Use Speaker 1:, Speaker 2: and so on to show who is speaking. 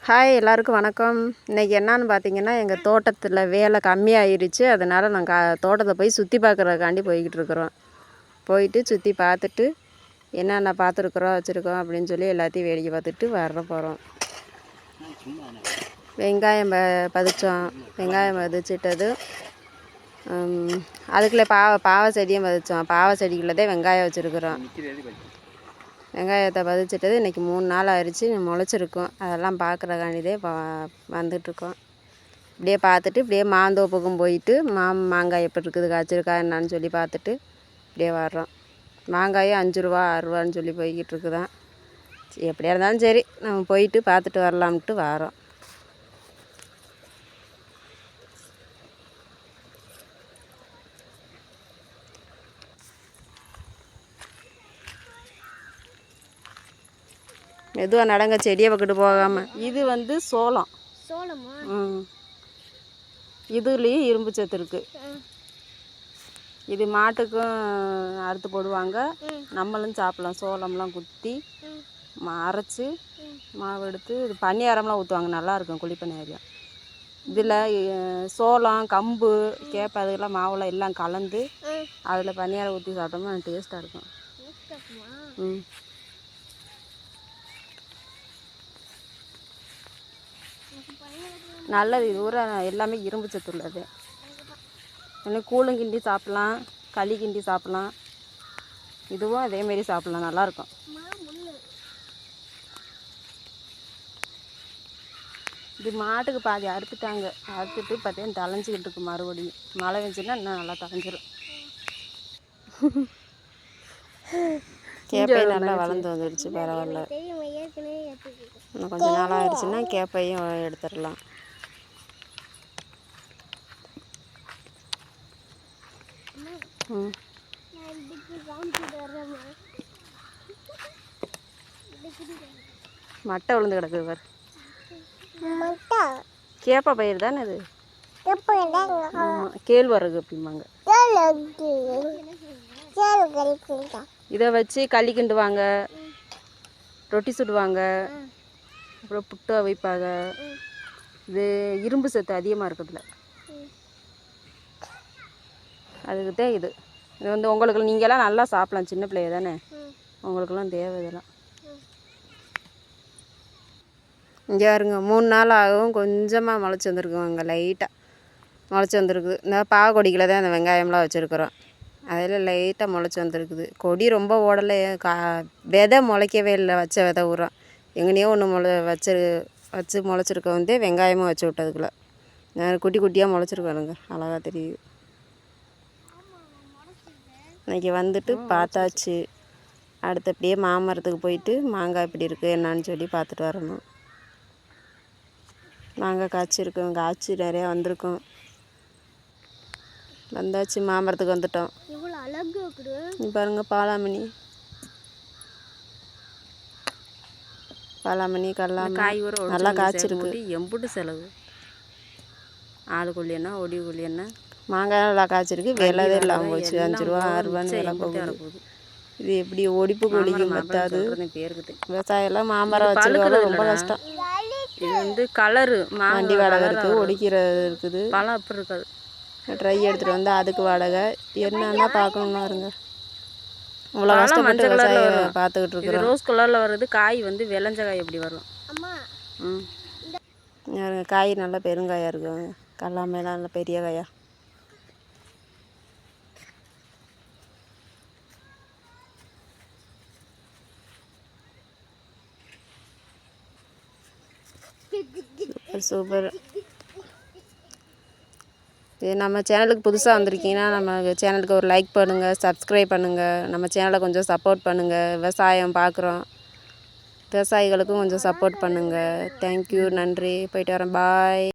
Speaker 1: Hi எல்லாருக்கும் வணக்கம். இன்றைக்கி என்னான்னு பார்த்தீங்கன்னா, எங்கள் தோட்டத்தில் வேலை கம்மியாயிருச்சு. அதனால் நாங்கள் தோட்டத்தை போய் சுற்றி பார்க்குறதுக்காண்டி போய்கிட்டு இருக்கிறோம். போயிட்டு சுற்றி பார்த்துட்டு என்னென்ன பார்த்துருக்குறோம் வச்சுருக்கோம் அப்படின்னு சொல்லி எல்லாத்தையும் வேடிக்கை பார்த்துட்டு வர போகிறோம். வெங்காயம் பதிச்சோம். வெங்காயம் பதிச்சிட்டது அதுக்குள்ளே பாவை செடியும் பதிச்சோம். பாவை செடிக்குள்ளே வெங்காயம் வச்சுருக்குறோம். வெங்காயத்தை பதிச்சிட்டது இன்றைக்கி 3 நாள் ஆயிடுச்சு. முளைச்சிருக்கும். அதெல்லாம் பார்க்குறக்காண்டிதே வந்துட்டுருக்கோம். இப்படியே பார்த்துட்டு இப்படியே மாந்தோப்புக்கும் போயிட்டு மாங்காய் எப்படி இருக்குது காய்ச்சிருக்கா என்னான்னு சொல்லி பார்த்துட்டு இப்படியே வர்றோம். மாங்காயும் 5 ரூபா 6 ரூபான்னு சொல்லி போய்கிட்டு இருக்குதான். எப்படியா இருந்தாலும் சரி நம்ம போயிட்டு பார்த்துட்டு வரலாம்ட்டு வரோம். மெதுவாக நடங்க, செடியை பக்கிட்டு போகாமல். இது சோளம். இதுலேயும் இரும்பு சத்து இருக்குது. இது மாட்டுக்கும் அறுத்து போடுவாங்க, நம்மளும் சாப்பிட்லாம். சோளம்லாம் குத்தி அரைச்சி மாவு எடுத்து இது பனியாரம்லாம் ஊற்றுவாங்க, நல்லாயிருக்கும் குழிப்பனியாரம். இதில் சோளம் கம்பு கேப்பை அதுக்கெல்லாம் மாவுலாம் எல்லாம் கலந்து அதில் பனியாரம் ஊற்றி சாப்பிட்டோம்னா டேஸ்ட்டாக இருக்கும். நல்லது. இது ஊற எல்லாமே இரும்பு சத்து உள்ளது. இன்னும் கூழும் கிண்டி சாப்பிட்லாம், களி கிண்டி சாப்பிட்லாம். இதுவும் அதேமாரி சாப்பிட்லாம், நல்லாயிருக்கும். இது மாட்டுக்கு பாதி அறுத்துட்டாங்க. அறுத்துட்டு பார்த்தீங்கன்னா தளைஞ்சிக்கிட்டு இருக்கு. மறுபடியும் மழை பெஞ்சுன்னா இன்னும் நல்லா தளைஞ்சிரும். கேப்பையும் நல்லா வளர்ந்து வந்துடுச்சு, பரவாயில்ல. இன்னும் கொஞ்சம் நாள் ஆயிடுச்சுன்னா கேப்பையும் எடுத்துடலாம். மட்டை விழுந்து கிடக்குது பாரு. கேப்ப பயிர் தானே இது. கேழ்வரகு அப்படிம்பாங்க. இதை வச்சு களி கிண்டுவாங்க, ரொட்டி சுடுவாங்க, அப்புறம் புட்டு வைப்பாங்க. இது இரும்பு சத்து அதிகமாக இருக்குதுல, அதுக்கு தான் இது. இது உங்களுக்கு நீங்கள்லாம் நல்லா சாப்பிட்லாம். சின்ன பிள்ளைய தானே, உங்களுக்கெல்லாம் தேவை இதெல்லாம். இங்கே பாருங்க, 3 நாள் ஆகும். கொஞ்சமாக முளைச்சி வந்துருக்குங்க, அங்கே லைட்டாக முளைச்சி வந்துருக்குது. இந்த பாவக்கொடிக்கில் தான் அந்த வெங்காயம்லாம் வச்சுருக்குறோம். அதில் லைட்டாக முளைச்சி வந்துருக்குது. கொடி ரொம்ப ஓடலை. விதை முளைக்கவே இல்லை. வச்ச விதை உரம் எங்கனையோ ஒன்று வச்சு முளைச்சிருக்க வெங்காயமும் வச்சு விட்டதுக்குள்ளே குட்டி குட்டியாக முளைச்சிருக்கானுங்க, அழகாக தெரியுது. இன்றைக்கி வந்துட்டு பார்த்தாச்சு. அடுத்து அப்படியே மாமரத்துக்கு போயிட்டு மாங்காய் எப்படி இருக்குது என்னான்னு சொல்லி பார்த்துட்டு வரணும். மாங்காய் காய்ச்சிருக்கோம், காய்ச்சி நிறையா வந்திருக்கோம். வந்தாச்சு, மாமரத்துக்கு வந்துட்டோம். பாருங்க, பாலாமணி கல்லாமணி நல்லா காய்ச்சிருக்கு. எம்புட்டு செலவு. ஆடு கொல்லியன்னா ஒடி கொல்லியன்னா மாங்காய் நல்லா காய்ச்சிருக்கு. விலைதே இல்லாமல் போச்சு. 5 ரூபா 6 ரூபான்னு விலை போகுது. இது எப்படி ஒடிப்பு கொல்லிக்கும் பத்தாது. விவசாயம்லாம் மாமரம் வச்சுருக்கோம், ரொம்ப கஷ்டம். இது கலரு வண்டி வாடகை இருக்குது, ஒடிக்கிறது இருக்குது. பழம் அப்படி இருக்காது. ட்ரை எடுத்துகிட்டு வந்தால் அதுக்கு வாடகை. என்னன்னா பார்க்கணுன்னா இருங்க, இவ்வளோ கஷ்டப்பட்டு விவசாயம் பார்த்துக்கிட்டு இருக்கிறோம். ரோஸ் கலரில் வருது. காய் விளைஞ்ச காய் எப்படி வரும். காய் நல்லா பெருங்காயாக இருக்கும். கல்லாமையெல்லாம் நல்லா பெரிய காயா. சூப்பர். இது நம்ம சேனலுக்கு புதுசாக வந்திருக்கீங்கன்னா நம்ம சேனலுக்கு ஒரு லைக் பண்ணுங்கள், சப்ஸ்கிரைப் பண்ணுங்கள். நம்ம சேனலை கொஞ்சம் சப்போர்ட் பண்ணுங்கள். விவசாயம் பார்க்குறோம், விவசாயிகளுக்கும் கொஞ்சம் சப்போர்ட் பண்ணுங்கள். தேங்க்யூ, நன்றி. போயிட்டு வரேன், பாய்.